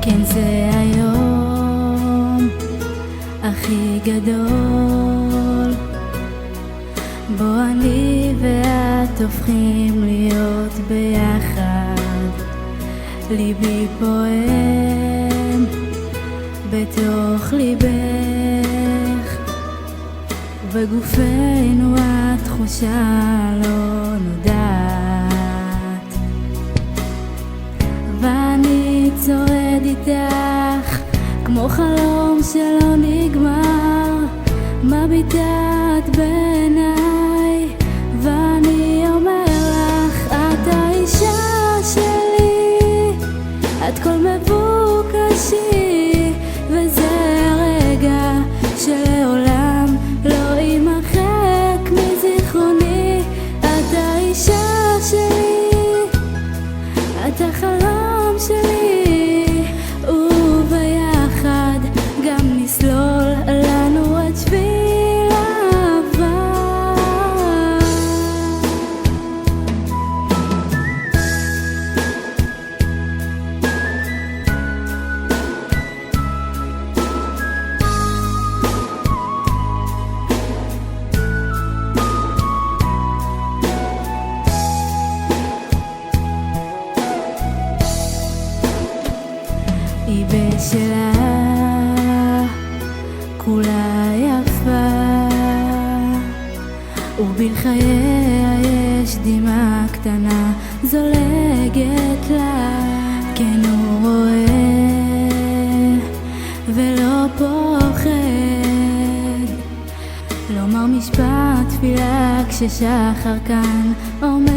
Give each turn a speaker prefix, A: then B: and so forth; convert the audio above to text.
A: כן, זה היום הכי גדול, בו אני ואת הופכים להיות ביחד. ליבי פועם בתוך ליבך, בגופנו התחושה לא נודעת, ואני צועד איתך כמו חלום שלא נגמר. מביטה את בעיניי ואני אומר לך, את האישה שלי, את כל מבוקשי, וזה הרגע שלעולם לא יימחק מזיכרוני. את האישה שלי, את החלום שלי, וביחד גם נסלול לנו את שביל האהבה. היא בשלה, כולה יפה, ובלחייה יש דמעה קטנה זולגת לה. כן, הוא רואה ולא פוחד לומר משפט תפילה כששחר כאן אומר